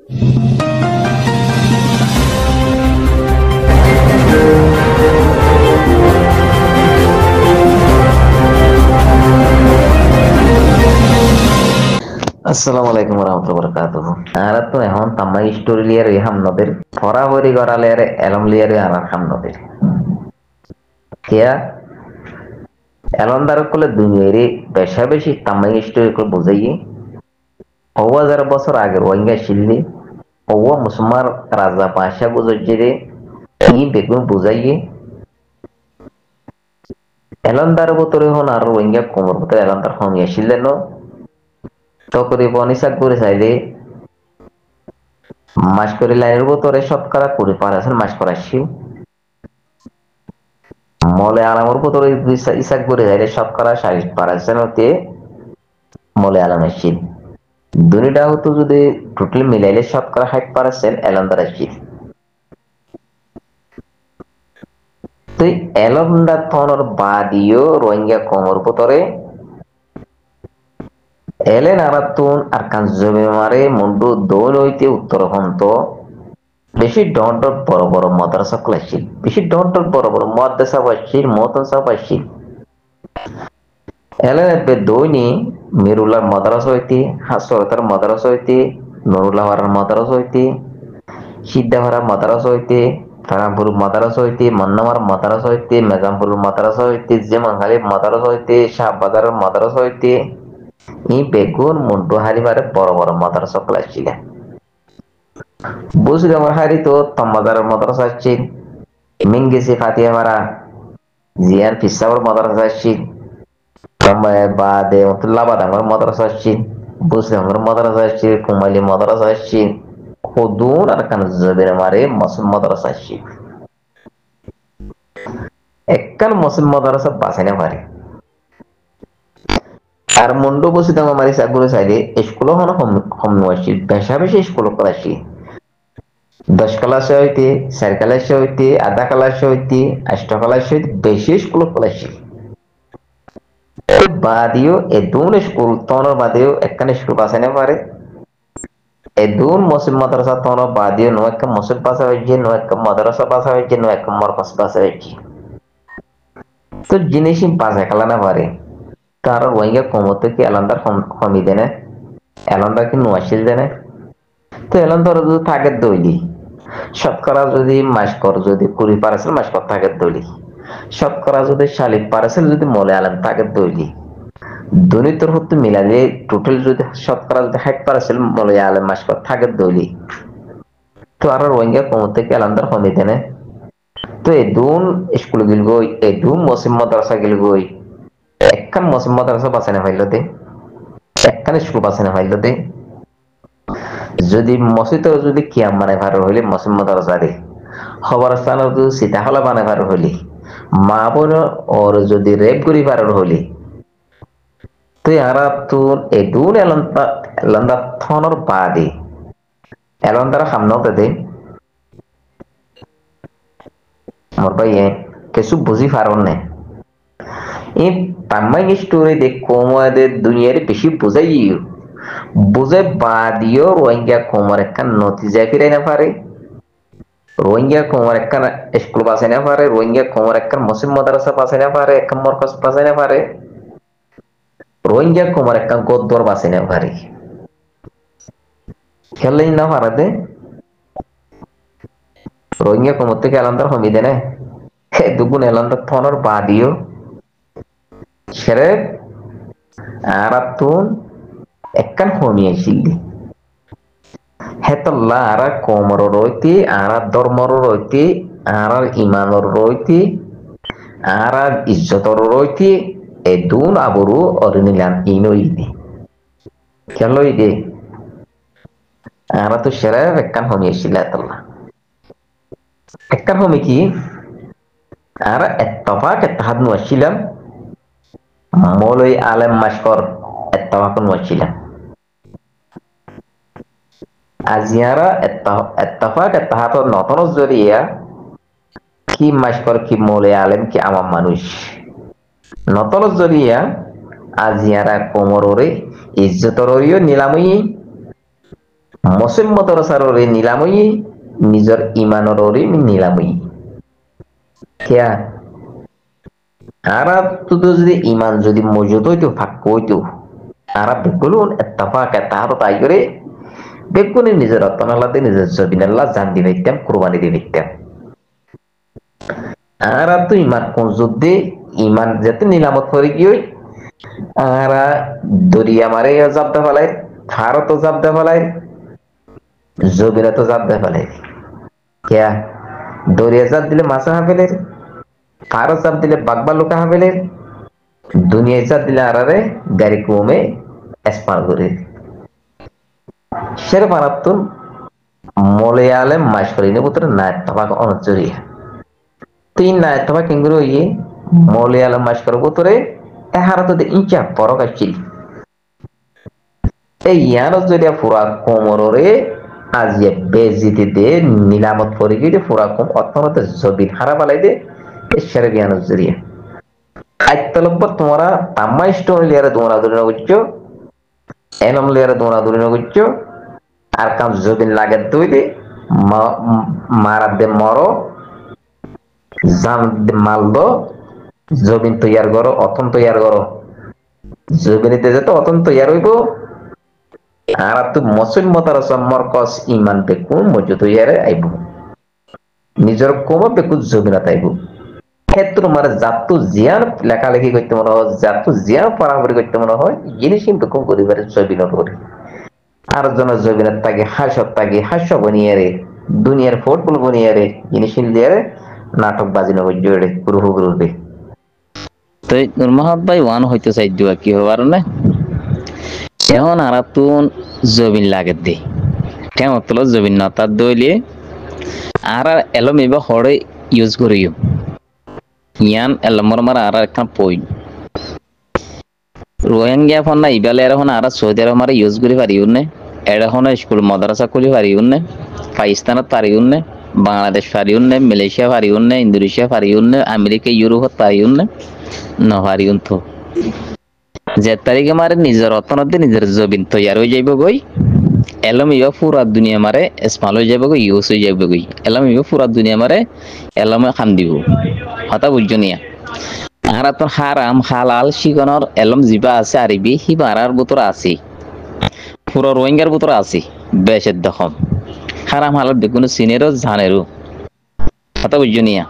আসসালামু আলাইকুম ওরহামতুল্লাহি ওয়াবারাকাতুহু। আর তো এখন তামাই স্টোরি লিয়ার হাম নদের ফরাহরি গরালের এলম লিয়ার আর হাম নদের কিয়া এলন্দার কলে দুনিয়ারে বেশা বেশি তামাই স্টোরি কল বুঝাইয়ে 1000 বছর আগের ওয়াঙ্গা শিল্লি ওয়া মুসলমান রাজা পাশা বুঝাইয়ে ই বেগুন বুঝাইয়ে এলন্দার বতরে হন আর ওয়াঙ্গা কোমর বতরে এলন্দার হমিয়া শিল্লেন তকরি বনিসাক করে চাইলে মাস করে লাইনের বতরে শতকরা 20% মাস করাছি মলে আলামর বতরে ইসাক করে চাইলে শতকরা 60% হতে মলে আলাম আসছিল দুনিটা হতো যদি টোটাল মিলাইলে শতকরা 60% এলন্দার আসছিল তো এলন্দা থনর বাদিও রোহিঙ্গা কোমর বতরে এলেন আরাতুন আর কাঞ্জবে মারে মুন্ডু দৌল হইতে উত্তরহন্ত বেশি ডট বড় বড় মাদ্রাসা ক্লাসিক বেশি ডট বড় বড় মাদ্রাসা বাসির মতন সাবাসির এলেন বে দৈনি মিরুল্লাহ মাদ্রাসা হইতে হাসরতার মাদ্রাসা হইতে নুরুল্লাহ মাদ্রাসা হইতে সিদ্ধাহারা মাদ্রাসা হইতে তারাপুর মাদ্রাসা হইতে মান্নামার মাদ্রাসা হইতে মেজামপুর মাদ্রাসা হইতে জেমাঙ্গালি মাদ্রাসা হইতে শাহবাজারের মাদ্রাসা হইতে ই বেগুন মুন্ডু হারিবারে বড় বড় মাদ্রাসা ক্লাস ছিলেন বুঝলি আমার হারি তো তম্মাদারের মাদ্রাসা আসছিল মিঙ্গেসি ফাতিয়া মারা জিয়ান ফিসাবর মাদ্রাসা আসছিল বাদে লাবাদাঙ্গর মাদ্রাসা আসছিল বুসলিমের মাদ্রাসা আসছিল কুমাইলি মাদ্রাসা আসছিল খুদুন আর কান জবের মারে মুসলিম মাদ্রাসা আসছিল একখান মুসলিম মাদ্রাসা বাঁচাইনা পারে আর মুন্ডু বসে দাম আমার সাগুলো চাইলে স্কুলও হন হম আসছিল বেশা বেশি স্কুল করাছি 10 ক্লাসে হইতে 4 ক্লাসে হইতে আধা ক্লাসে হইতে 8 ক্লাসে হইতে বেশি স্কুল করাছি বাদিও এ দুন স্কুল তনর বাদিও একখান স্কুল বাঁচাইনা পারে এ দুন মুসলিম মাদ্রাসা তনর বাদিও নো একটা মুসলিম পাশা হয়েছে নো একটা মাদ্রাসা পাশা হয়েছে নো একটা মরকজ পাশা হয়েছে তো জিনিস পাশা খেলা না পারে তার ওয়াইঙ্গা কমতে কি এলান্দার কমি দেনে এলান্দার কি নোয়াশিল দেনে তো এলান্দার যদি থাকে দইলি শতকরা যদি মাসকর যদি 20% মাসকর থাকে দইলি শতকরা যদি 40% যদি মলে আলেন থাকে দইলি দুনিতর হতে মিলালে টোটাল যদি শতকরা যদি 60% মলে আলেন মাসকর থাকে দইলি তো আর ওয়াইঙ্গা কমতে কি এলান্দার কমি দেনে তো এই দুন স্কুল গিল গই এই দুন মুসলিম মাদ্রাসা গিল গই একখান মুসলিম মাদ্রাসা বাঁচানো হইল দে একখান স্কুল বাঁচানো হইল দে যদি মসজিদের যদি কিয়াম বানাই ভার হইলে মুসলিম মাদ্রাসা দে খবর স্থান যদি সীতাহলা বানাই ভার হইলে মা বোন ওর যদি রেপ করি ভার হইলে তুই আর তোর এই দুন এলন্দা থনর বাদে এলন্দার সামনে দে মোর ভাই কিছু বুঝি পারন না এই তামাই স্টোরি দেখ কোমদের দুনিয়ার বেশি বুঝাই বাদিও রোহিঙ্গা কোমর একখান নতিজা ফিরাই না পারে রোহিঙ্গা কোমর একখান স্কুল বাঁচাই না পারে রোহিঙ্গা কোমর একখান মুসলিম মাদ্রাসা বাঁচাই না পারে একখান মরকজ বাঁচাই না পারে রোহিঙ্গা কোমর একখান গদ্দর বাঁচাই না পারে খেললেই না পারে দে রোহিঙ্গা কোমর থেকে এলান্দার কমি দেনে দুগুণ এলান্দার থনর বাদিও সেরে আর তুন একখান হমিয়াছিল হেতল্লা আর কোমর রইতে আর ধর্মর রইতে আর ইমানর রইতে আর ইজ্জতর রইতে এ দুন আবরু অরিনিলান ইনই দে খেলই দে আর তো সেরে একখান হমিয়াছিল হেতল্লা একখান হমি কি আর এত্তফাক এত্তাহাদ নুয়াছিলাম মৌলই আলেম মাসকর এত্তফাক নুয়াছিলাম আজিয়ারা এত্তফাক এত্তাহাদ নতন জরিয়া কি মাসকর কি মৌলই আলেম কি আমার মানুষ নতন জরিয়া আজিয়ারা কোমরে ইজ্জতরিও নিলামই মুসলিম মাদ্রাসারে নিলামই নিজের ইমানরে নিলামই কিয়া আরা তো যদি ইমান যদি মজুদ হইতো ফাঁক হইতো আরা বেগুন এত্তাফাক তাহার তাই করে বেগুনি নিজের রত্নাল্লাতে নিজের জবিনাল্লাহ জান দিয়ে দিতাম কোরবানি দিয়ে দিতাম আরা তো ইমান কোন যুদ্ধে ইমান যাতে নিলামত করে গিয়ে আরা দরিয়া মারে জাবদা ফেলায় ভারতও জাবদা ফেলায় জবিরা তো জাবদা ফেলায় কিয়া দরিয়া জাপ দিলে মাছা হাফেলের ভারত জাপ দিলে বাগবা লোকা হাফেলের দুনিয়ায় চাপ দিলে আরারে গাড়ি কমে এসপার করে সেরে পারাতুন মলয়ালে মাসরিনে পুত্র নায়ক তবাক অনজরিয়া তিন নায়ক তবাক কিংগুরু ইয়ে মলয়ালে মাসকর পুত্রে এহারা তো ইঞ্চা পরক আসছিল এই ইয়ার জরিয়া পুরা কোমরে আজিয়ে বেজিতে দে নিলামত পরে গিয়ে পুরা কম অর্থনতে জবিন হারা পালাই দে সেরে জ্ঞান জরিয়া আইতলব্বর তোমরা তাম্মা স্টোন লিয়ারে তোমরা দূরে গুচ্ছ এনম লিয়ারে তোমরা দূরে গুচ্ছ আর কাম জবিন লাগে দইলে মারা দে মরো জাম দে মালদো জবিন তৈয়ার করো অতন তৈয়ার করো জবিনিতে যেত অতন তৈয়ার হইব আর তো মুসলিম মতারস মরকস ইমান বেকুন মজুদ হইয়ারে আইব নিজের কোম বেকুন জবিনাত আইব ক্ষেত্র মানে জাতু জিয়ান লেখালেখি করতে মনে হয় জাতু জিয়ান পড়াপড়ি করতে মনে হয় জিনিস কিন্তু খুব পরিবারের জবিনত করে আর জন জবিনত তাকে হাস্য বনিয়ে রে দুনিয়ার ফুটবল বনিয়ে রে জিনিস দিয়ে নাটক বাজি নগর জোরে গ্রুহ গ্রুপে তো নুরমাহাত ভাই ওয়ান হইতে চাই দিবা কি হবার না এখন আর তুন জবিন লাগে দে কেমন তোলো জবিন না তার দইলে আর এলম এবার হরে ইউজ করিও ইয়ান এলমর মার আর একটা পয়েন্ট রোহিঙ্গা ফোন না ইবালে এখন আর সৌদি আরব মারে ইউজ করি পারিও না এখন স্কুল মাদ্রাসা খুলি পারিও না পাকিস্তানত পারিও না বাংলাদেশ পারিও না মালয়েশিয়া পারিও না ইন্দোনেশিয়া পারিও না আমেরিকা ইউরোপত পারিও না নহারিও তো যে তারিখে মারে নিজের অর্থনীতি নিজের জবিন তৈয়ার হয়ে যাইব গই এলম ইবা পুরা দুনিয়া মারে স্মাল হয়ে যাবে গই ইউজ হয়ে যাবে গই এলম ইবা পুরা দুনিয়া মারে এলমে খান দিব হতা বুঝছো নিয়া আর তোর হারাম হালাল শিকনর এলম জিবা আছে আরবি হিবারার বুতর আছে পুরো রোহিঙ্গার বুতর আছে বেশের দখম হারাম হালাল বেগুন সিনেরও জানেরও হতা বুঝছো নিয়া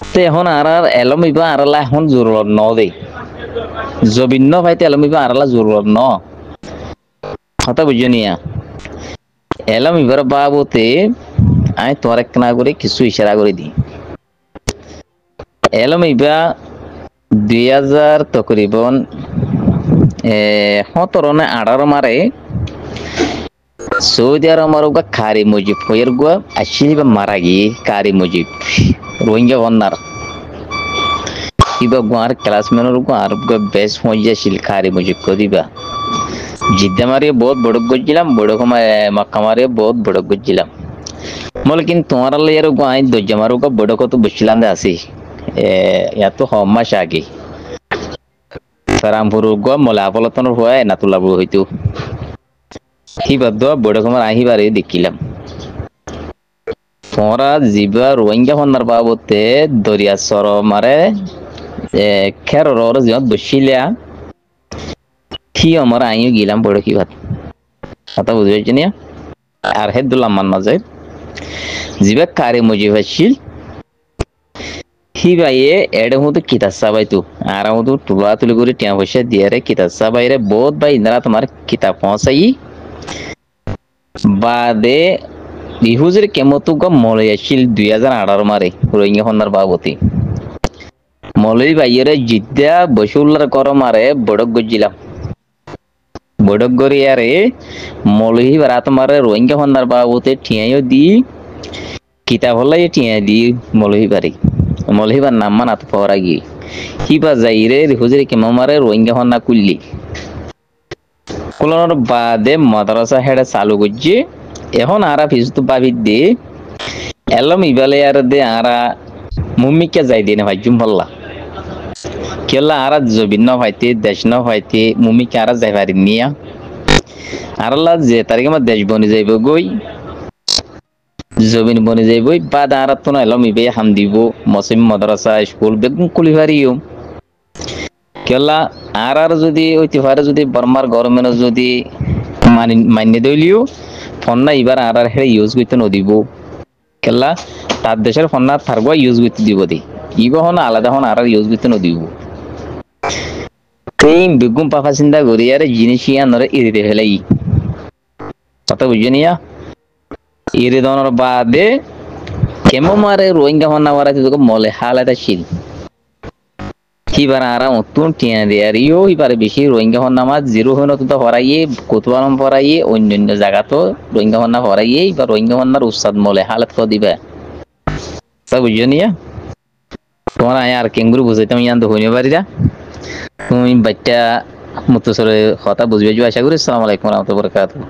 তো এখন আর এলম ইবা আরালা এখন জরুরত ন দেই জবিন্ন ভাইতে এলম ইবা আরালা জরুরত ন হতা বুঝছো নিয়া এলম ইবার বাবুতে আমি তোর এক না করে কিছু ইশারা করে দিই এলম ইবা 2000 তকরিবন 17 না 18 মারে সৌদি আরব মারুগা খারি মুজিব হইর গো আসিনি বা মারা গিয়ে কারি মুজিব রোহিঙ্গা বন্নার ইবা গোয়ার ক্লাসমেনর গো আর গো বেশ হইয়া শিল খারি মুজিব কো দিবা জিদ্দা মারিয়ে বহুত বড় গজিলাম বড় মক্কা মারিয়ে বহুত বড় গজিলাম মল কিন্তু তোমার ইয়ার গো আই দজ্জা মারু গো বড় কত বসিলাম দে আসি या तो हमाश आगे सरामपुर गो मोला पलतन হয় না তুলাবো হইতো কি বাদ বড় কমার আহিবারে দেখিলাম তোরা জিবা রোহিঙ্গা হন্নার বাবতে দরিয়া সর মারে খের রর জিত বসিলা কি আমার আইও গিলাম বড় কি ভাত কথা বুঝেছ না আর হেদুল্লাহ মান না যায় জিবা কারে মুজিবাশিল হিবাইয়ে এডে মতো কিতাব সাবাই তো আর মতো তুলা তুলি করে টিয়া পয়সা দিয়ে রে কিতাব সাবাই রে বহুত ভাই ইন্দ্রা তোমার কিতাব পৌঁছাই বাদে বিহুজের কেমতো গো মলয় আসছিল 2018 মারে রোহিঙ্গা হন্নার বাবতি মলয় ভাইয়ের জিদ্দা বসুল্লার কর মারে বড়ক গজিলাম বড়ক গরিয়ারে মলয় বারাত মারে রোহিঙ্গা হন্নার বাবতে ঠিয়াইও দি কিতাব হলাই টিয়া দি মলয় বাড়ি মলহিবার নাম মানাত পড়া গিয়ে হিবা যাইরে হুজুরে কেমন মারে রোহিঙ্গা হন্না কুল্লি কুলানোর বাদে মাদ্রাসা হেডে চালু করছে এখন আরা ফিসু পাবি দে এলম ইবালে আর দে আরা মুম্মিকে যাই দিয়ে না ভাই জুমহল্লা কেলা আরা জবিন ন ভাইতে দেশ ন ভাইতে মুম্মিকে আরা যাই পারি নিয়া আর আল্লাহ যে তারিখে আমার দেশ বনি যাইব গই জমিন বনি যাইব বা দাঁড়াত তো না এলাম ইবে হাম দিব মসিম মাদ্রাসা স্কুল বেগুন কুলি পারিও কেলা আর যদি ওইতে পারে যদি বর্মার গভর্নমেন্ট যদি মান্য দইলিও ফন্না এবার আর হেরে ইউজ করতে নদিব কেলা তার দেশের ফন্না থাকবো ইউজ করতে দিব দি ইগো হন আলাদা হন আর ইউজ করতে নদিব এই বেগুন পাফা চিন্তা করি আর জিনিস ইয়ানরে ইরিতে ফেলাই কথা বুঝে নিয়া ইরি দনের বাদে কেমো মারে রোহিঙ্গা ফন্না মারাতে তোকে মলে হালাতে শিল হিবার আরাম অত্যন্ত টিয়া দিয়ে আর ইও হিবারে বেশি রোহিঙ্গা ফন্না মাছ জিরো হইন তো হরাইয়ে কোতোয়ালম পরাইয়ে অন্যান্য জায়গা তো রোহিঙ্গা ফন্না হরাইয়ে বা রোহিঙ্গা ফন্নার উস্তাদ মলে হালাত করে দিবে তা বুঝে নিয়া তোমার আয় আর কেঙ্গুরু বুঝাইতাম ইয়ান তো হইনি পারি তুমি বাচ্চা মতো কথা বুঝবে আশা করি। আসসালামু আলাইকুম রহমতুল্লাহ বরকাতুহু।